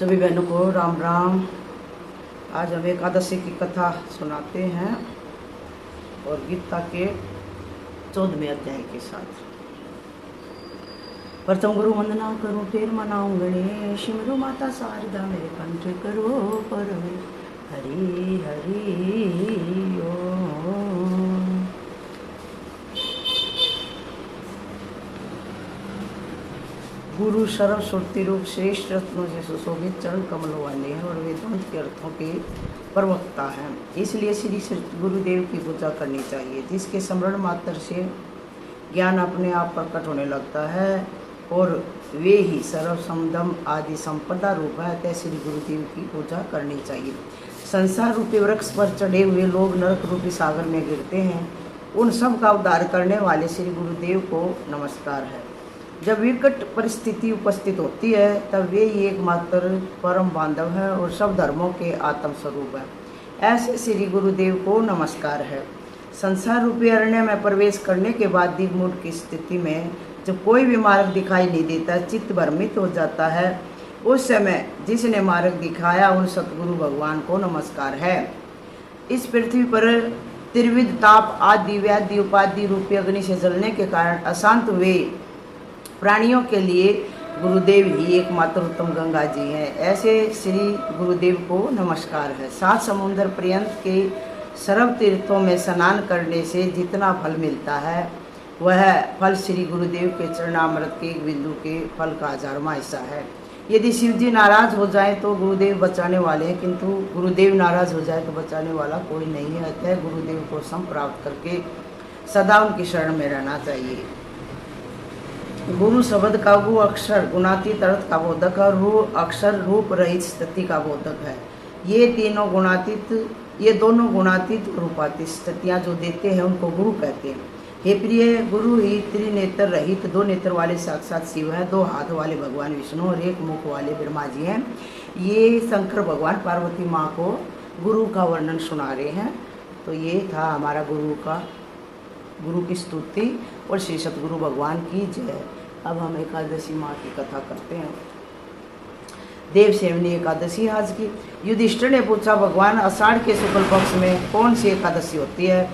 सभी बहनों को राम राम। आज हम एकादशी की कथा सुनाते हैं और गीता के 14वें अध्याय के साथ। प्रथम गुरु वंदना करूं फिर मनाऊं गणेश, सिमरो माता शारदा मेरे कंठ करो पर हरि हरि ओम। गुरु सर्व श्रुति रूप श्रेष्ठ रत्नों से सुशोभित चरण कमल वाले हैं और वेदांत के अर्थों के प्रवक्ता हैं। इसलिए श्री गुरुदेव की पूजा करनी चाहिए, जिसके स्मरण मात्र से ज्ञान अपने आप प्रकट होने लगता है और वे ही सर्व समदम आदि संपदा रूप है। अतः श्री गुरुदेव की पूजा करनी चाहिए। संसार रूपी वृक्ष पर चढ़े हुए लोग नरक रूपी सागर में गिरते हैं, उन सब का उद्धार करने वाले श्री गुरुदेव को नमस्कार है। जब विकट परिस्थिति उपस्थित होती है तब वे ही एकमात्र परम बांधव है और सब धर्मों के आत्म स्वरूप है। ऐसे श्री गुरुदेव को नमस्कार है। संसार रूपी अरण्य में प्रवेश करने के बाद दिग्मूढ़ की स्थिति में जब कोई भी मार्ग दिखाई नहीं देता, चित्त भ्रमित हो जाता है, उस समय जिसने मार्ग दिखाया उन सतगुरु भगवान को नमस्कार है। इस पृथ्वी पर त्रिविध ताप आदि व्याधि उपाधि रूपी अग्नि से जलने के कारण अशांत हुए प्राणियों के लिए गुरुदेव ही एकमात्र उत्तम गंगा जी हैं। ऐसे श्री गुरुदेव को नमस्कार है। 7 समुद्र पर्यंत के सर्व तीर्थों में स्नान करने से जितना फल मिलता है वह फल श्री गुरुदेव के चरणामृत के एक बिंदु के फल का 1000वां हिस्सा है। यदि शिव जी नाराज हो जाए तो गुरुदेव बचाने वाले हैं, किंतु गुरुदेव नाराज हो जाए तो बचाने वाला कोई नहीं है। अतः गुरुदेव को सम प्राप्त करके सदा उनकी शरण में रहना चाहिए। गुरु शब्द का गु अक्षर गुणातीत अर्थ का बोधक और रू अक्षर रूप रहित स्थिति का बोधक है। ये दोनों गुणातीत रूपातीत स्थितियाँ जो देते हैं उनको गुरु कहते हैं। हे प्रिय, गुरु ही त्रिनेत्र रहित 2 नेत्र वाले साक्षात शिव हैं, 2 हाथ वाले भगवान विष्णु और 1 मुख वाले ब्रह्मा जी हैं। ये शंकर भगवान पार्वती माँ को गुरु का वर्णन सुना रहे हैं। तो ये था हमारा गुरु की स्तुति और श्री सतगुरु भगवान की जय। अब हम एकादशी माँ की कथा करते हैं। देव सेवनी एकादशी आज की। युधिष्ठिर ने पूछा, भगवान आषाढ़ के शुक्ल पक्ष में कौन सी एकादशी होती है,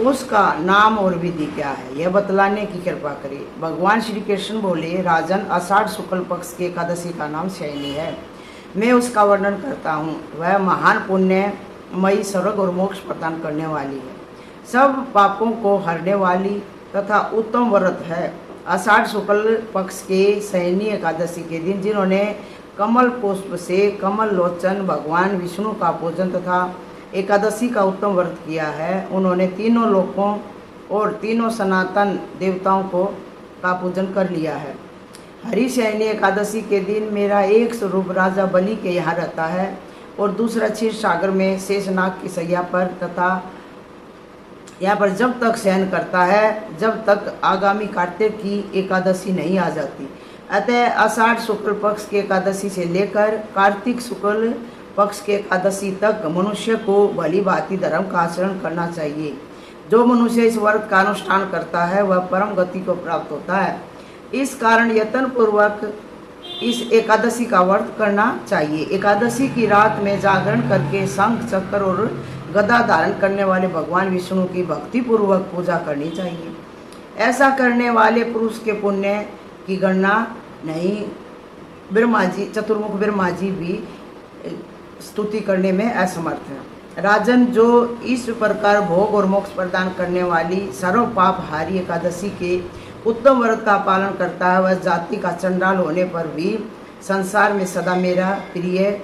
उसका नाम और विधि क्या है, यह बतलाने की कृपा करिए। भगवान श्री कृष्ण बोले, राजन, आषाढ़ शुक्ल पक्ष की एकादशी का नाम शयनी है। मैं उसका वर्णन करता हूँ। वह महान पुण्यमयी स्वर्ग और मोक्ष प्रदान करने वाली है, सब पापों को हरने वाली तथा उत्तम व्रत है। आषाढ़ शुक्ल पक्ष के शयनी एकादशी के दिन जिन्होंने कमल पुष्प से कमल लोचन भगवान विष्णु का पूजन तथा एकादशी का उत्तम व्रत किया है, उन्होंने तीनों लोकों और तीनों सनातन देवताओं का पूजन कर लिया है। हरि शयनी एकादशी के दिन मेरा एक स्वरूप राजा बलि के यहाँ रहता है और दूसरा क्षीर सागर में शेषनाग की सैया पर तथा यहाँ पर जब तक शयन करता है जब तक आगामी कार्तिक की एकादशी नहीं आ जाती। अतः आषाढ़ शुक्ल पक्ष की एकादशी से लेकर कार्तिक शुक्ल पक्ष के एकादशी तक मनुष्य को भली भांति धर्म का आचरण करना चाहिए। जो मनुष्य इस व्रत का अनुष्ठान करता है वह परम गति को प्राप्त होता है। इस कारण यत्न पूर्वक इस एकादशी का व्रत करना चाहिए। एकादशी की रात में जागरण करके शंख चक्र और गदा धारण करने वाले भगवान विष्णु की भक्ति पूर्वक पूजा करनी चाहिए। ऐसा करने वाले पुरुष के पुण्य की गणना नहीं। ब्रह्मा जी, चतुर्मुख ब्रह्मा जी भी स्तुति करने में असमर्थ हैं। राजन, जो इस प्रकार भोग और मोक्ष प्रदान करने वाली सर्व पाप हारी एकादशी के उत्तम व्रत का पालन करता है, वह जाति का चंडाल होने पर भी संसार में सदा मेरा प्रिय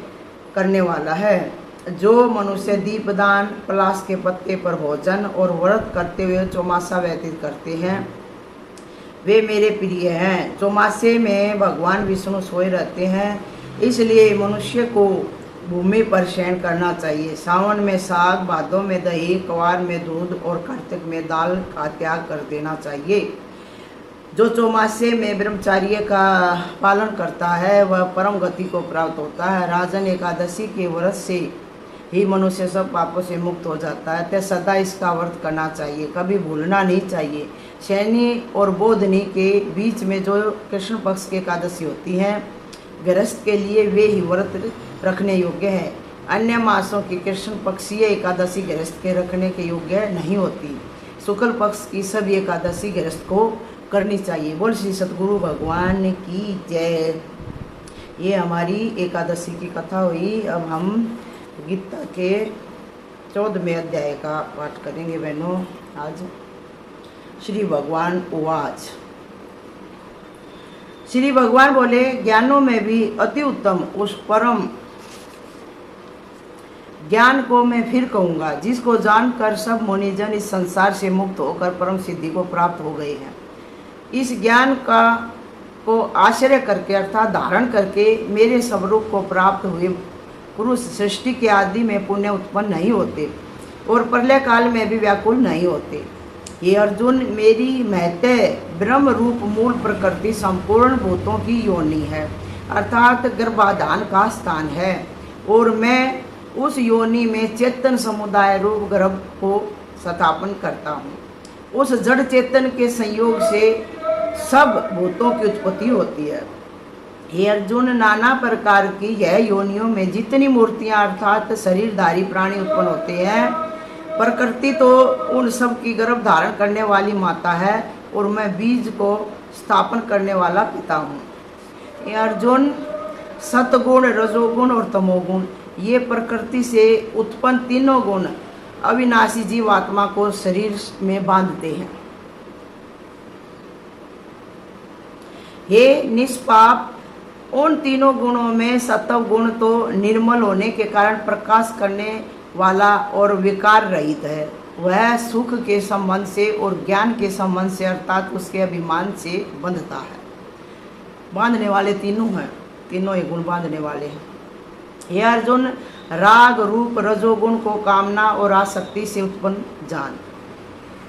करने वाला है। जो मनुष्य दीपदान, पलाश के पत्ते पर भोजन और व्रत करते हुए चौमासा व्यतीत करते हैं वे मेरे प्रिय हैं। चौमासे में भगवान विष्णु सोए रहते हैं, इसलिए मनुष्य को भूमि पर शयन करना चाहिए। सावन में साग, भादों में दही, कवार में दूध और कार्तिक में दाल का त्याग कर देना चाहिए। जो चौमासे में ब्रह्मचार्य का पालन करता है वह परम गति को प्राप्त होता है। राजन, एकादशी के व्रत से ही मनुष्य सब पापों से मुक्त हो जाता है। तो सदा इसका व्रत करना चाहिए, कभी भूलना नहीं चाहिए। शयनी और बोधनी के बीच में जो कृष्ण पक्ष की एकादशी होती है गृहस्थ के लिए वे ही व्रत रखने योग्य हैं। अन्य मासों की कृष्ण पक्षीय एकादशी गृहस्थ के रखने के योग्य नहीं होती। शुक्ल पक्ष की सभी एकादशी गृहस्थ को करनी चाहिए। बोल श्री सतगुरु भगवान की जय। ये हमारी एकादशी की कथा हुई। अब हम गीता के 14वें अध्याय का पाठ करेंगे बहनों। आज श्री भगवान उवाच। श्री भगवान बोले, ज्ञानों में भी अति उत्तम उस परम ज्ञान को मैं फिर कहूँगा, जिसको जानकर सब मुनिजन इस संसार से मुक्त होकर परम सिद्धि को प्राप्त हो गए हैं। इस ज्ञान को आश्रय करके अर्थात धारण करके मेरे स्वरूप को प्राप्त हुए पुरुष सृष्टि के आदि में पुण्य उत्पन्न नहीं होते और प्रलय काल में भी व्याकुल नहीं होते। ये अर्जुन, मेरी महत्व ब्रह्म रूप मूल प्रकृति संपूर्ण भूतों की योनि है, अर्थात गर्भाधान का स्थान है, और मैं उस योनि में चेतन समुदाय रूप गर्भ को स्थापन करता हूँ। उस जड़ चेतन के संयोग से सब भूतों की उत्पत्ति होती है। हे अर्जुन, नाना प्रकार की यह योनियों में जितनी मूर्तियां अर्थात शरीरधारी प्राणी उत्पन्न होते हैं, प्रकृति तो उन सब की गर्भ धारण करने वाली माता है और मैं बीज को स्थापन करने वाला पिता हूँ। हे अर्जुन, सतगुण, रजोगुण और तमोगुण ये प्रकृति से उत्पन्न तीनों गुण अविनाशी जीवात्मा को शरीर में बांधते हैं। हे निष्पाप, उन तीनों गुणों में सत्व गुण तो निर्मल होने के कारण प्रकाश करने वाला और विकार रहित है। वह सुख के संबंध से और ज्ञान के संबंध से अर्थात उसके अभिमान से बंधता है। बांधने वाले तीनों हैं, तीनों ही गुण बांधने वाले हैं। हे अर्जुन, राग रूप रजोगुण को कामना और आसक्ति से उत्पन्न जान।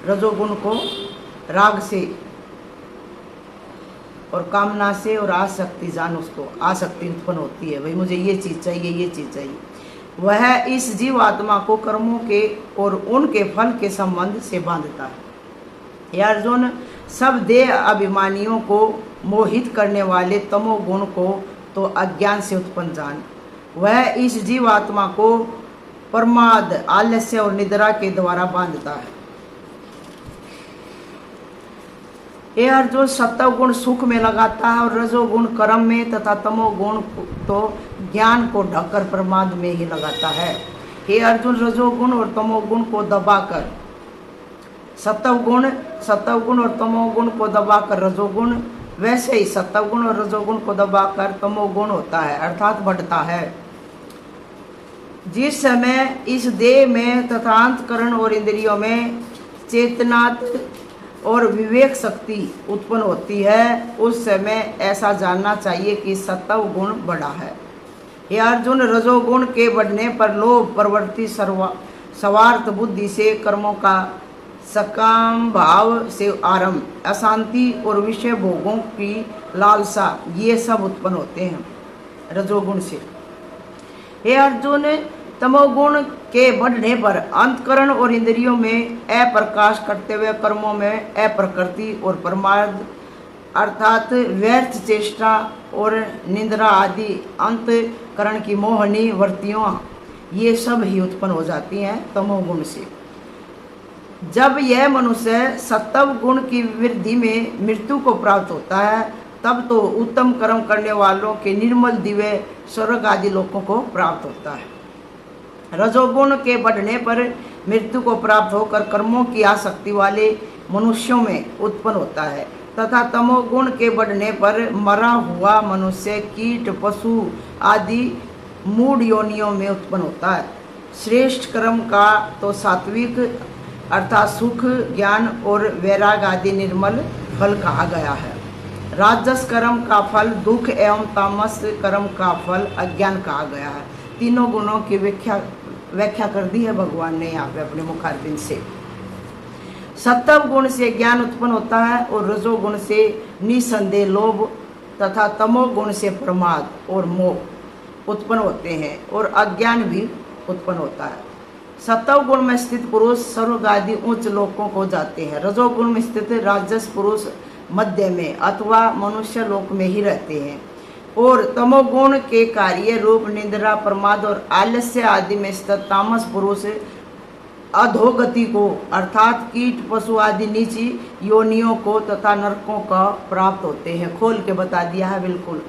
रजोगुण को राग से और कामना से और आसक्ति जान, उसको आसक्ति उत्पन्न होती है, भाई मुझे ये चीज़ चाहिए, ये चीज़ चाहिए। वह इस जीव आत्मा को कर्मों के और उनके फल के संबंध से बांधता है। हे अर्जुन, सब देह अभिमानियों को मोहित करने वाले तमोगुण को तो अज्ञान से उत्पन्न जान। वह इस जीव आत्मा को प्रमाद, आलस्य और निद्रा के द्वारा बांधता है। हे अर्जुन, सत्व गुण सुख में लगाता है और रजोगुण कर्म में तथा तमोगुण तो ज्ञान को ढककर प्रमाद में ही लगाता है। हे अर्जुन, रजोगुण और तमोगुण को दबाकर सत्व गुण और तमोगुण को दबाकर रजोगुण, वैसे ही सत्व गुण और रजोगुण को दबाकर तमोगुण होता है अर्थात बढ़ता है। जिस समय इस देह में तथा अंतकरण और इंद्रियों में चेतनात् और विवेक शक्ति उत्पन्न होती है, उस समय ऐसा जानना चाहिए कि सत्व गुण बढ़ा है। हे अर्जुन, रजोगुण के बढ़ने पर लोभ प्रवृत्ति स्वार्थ बुद्धि से कर्मों का सकाम भाव से आरंभ, अशांति और विषय भोगों की लालसा, ये सब उत्पन्न होते हैं रजोगुण से। हे अर्जुन, तमोगुण के बढ़ने पर अंतकरण और इंद्रियों में अप्रकाश करते हुए कर्मों में अप्रकृति और प्रमाद अर्थात व्यर्थ चेष्टा और निंद्रा आदि अंतकरण की मोहनी वृत्तियाँ, ये सब ही उत्पन्न हो जाती हैं तमोगुण से। जब यह मनुष्य सत्व गुण की वृद्धि में मृत्यु को प्राप्त होता है, तब तो उत्तम कर्म करने वालों के निर्मल दिव्य स्वर्ग आदि लोकों को प्राप्त होता है। रजोगुण के बढ़ने पर मृत्यु को प्राप्त होकर कर्मों की आसक्ति वाले मनुष्यों में उत्पन्न होता है तथा तमोगुण के बढ़ने पर मरा हुआ मनुष्य कीट पशु आदि मूढ़ योनियों में उत्पन्न होता है। श्रेष्ठ कर्म का तो सात्विक अर्थात सुख ज्ञान और वैराग आदि निर्मल फल कहा गया है। राजस कर्म का फल दुख एवं तामस कर्म का फल अज्ञान कहा गया है। तीनों गुणों की व्याख्या कर दी है भगवान ने यहाँ पे अपने मुखारबिंद से। सत्व गुण से ज्ञान उत्पन्न होता है और रजोगुण से निसंदेह लोभ तथा तमोगुण से प्रमाद और मोह उत्पन्न होते हैं और अज्ञान भी उत्पन्न होता है। सत्व गुण में स्थित पुरुष स्वर्ग आदि उच्च लोकों को जाते हैं। रजोगुण में स्थित राजस पुरुष मध्य में अथवा मनुष्य लोक में ही रहते हैं। और तमोगुण के कार्य रूप निद्रा, प्रमाद और आलस्य आदि में स्थित तामस पुरुष अधोगति को अर्थात कीट, पशु आदि नीची योनियों को तथा नरकों का प्राप्त होते हैं। खोल के बता दिया है बिल्कुल।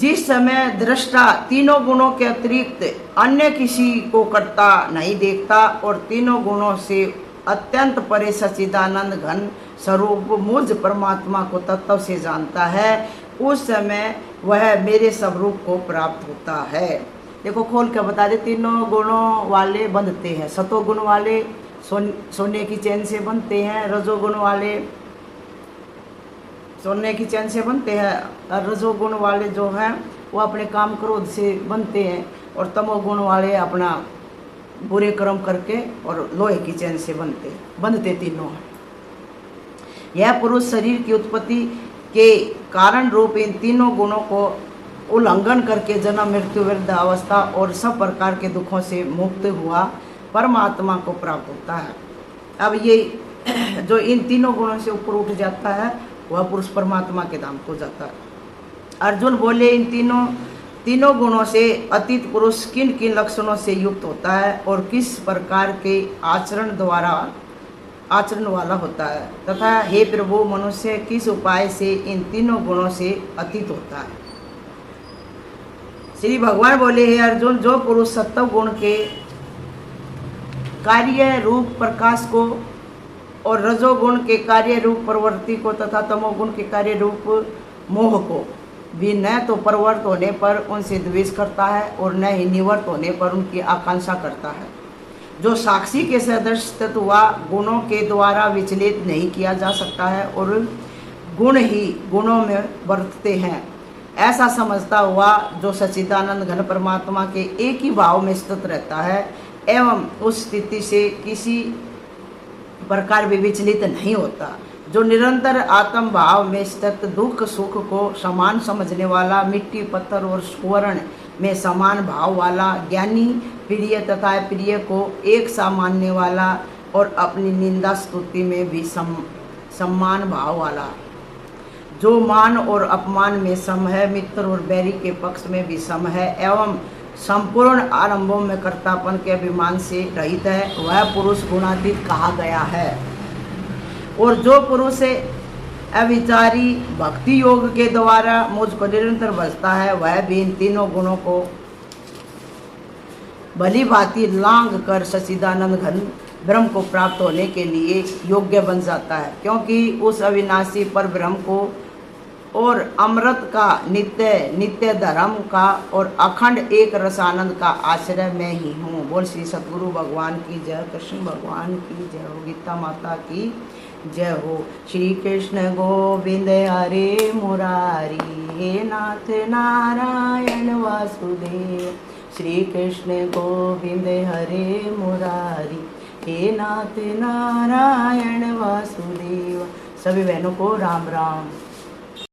जिस समय दृष्टा तीनों गुणों के अतिरिक्त अन्य किसी को करता नहीं देखता और तीनों गुणों से अत्यंत परे सच्चिदानंद घन स्वरूप मुझ परमात्मा को तत्व से जानता है, उस समय वह मेरे स्वरूप को प्राप्त होता है। देखो खोल के बता दे, तीनों गुणों वाले बंधते हैं। सतोगुण वाले सोने की चैन से बनते हैं, रजोगुण वाले सोने की चैन से बनते हैं, और रजोगुण वाले जो हैं वो अपने काम क्रोध से बनते हैं, और तमोगुण वाले अपना बुरे कर्म करके और लोहे की चैन से बंधते तीनों हैं। यह पुरुष शरीर की उत्पत्ति के कारण रूप इन तीनों गुणों को उल्लंघन करके जन्म, मृत्यु, वृद्ध अवस्था और सब प्रकार के दुखों से मुक्त हुआ परमात्मा को प्राप्त होता है। अब ये जो इन तीनों गुणों से ऊपर उठ जाता है वह पुरुष परमात्मा के धाम को जाता है। अर्जुन बोले, इन तीनों गुणों से अतीत पुरुष किन किन लक्षणों से युक्त होता है और किस प्रकार के आचरण वाला होता है, तथा हे प्रभु मनुष्य किस उपाय से इन तीनों गुणों से अतीत होता है। श्री भगवान बोले, हे अर्जुन, जो पुरुष सत्व गुण के कार्य रूप प्रकाश को और रजोगुण के कार्य रूप प्रवृत्ति को तथा तमोगुण के कार्य रूप मोह को भी न तो प्रवृत्त होने पर उनसे द्वेष करता है और न ही निवृत्त होने पर उनकी आकांक्षा करता है, जो साक्षी के सदृश तत्वा गुणों के द्वारा विचलित नहीं किया जा सकता है और गुण ही गुणों में बरतते हैं, ऐसा समझता हुआ जो सच्चिदानंद घन परमात्मा के एक ही भाव में स्थित रहता है एवं उस स्थिति से किसी प्रकार भी विचलित नहीं होता, जो निरंतर आत्म भाव में स्थित दुख सुख को समान समझने वाला, मिट्टी पत्थर और स्वर्ण में समान भाव वाला, ज्ञानी प्रिय तथा प्रिय को एक सा मानने वाला और अपनी निंदा स्तुति में भी सम्मान भाव वाला, जो मान और अपमान में सम है, मित्र और बैरी के पक्ष में भी सम है एवं संपूर्ण आरंभों में कर्तापन के अभिमान से रहित है, वह पुरुष गुणातीत कहा गया है। और जो पुरुष अविचारी भक्ति योग के द्वारा मुझ पर निरंतर बसता है, वह भी इन तीनों गुणों को भली भांति लांघ कर सच्चिदानंद घन ब्रह्म को प्राप्त होने के लिए योग्य बन जाता है, क्योंकि उस अविनाशी पर ब्रह्म को और अमृत का नित्य धर्म का और अखंड एक रसानंद का आश्रय मैं ही हूँ। बोल श्री सतगुरु भगवान की जय, कृष्ण भगवान की जय हो, गीता माता की जय हो। श्री कृष्ण गोविंद हरे मुरारी, हे नाथ नारायण वासुदेव। श्री कृष्ण गोविंद हरे मुरारी, हे नाथ नारायण वासुदेव। सभी बहनों को राम राम।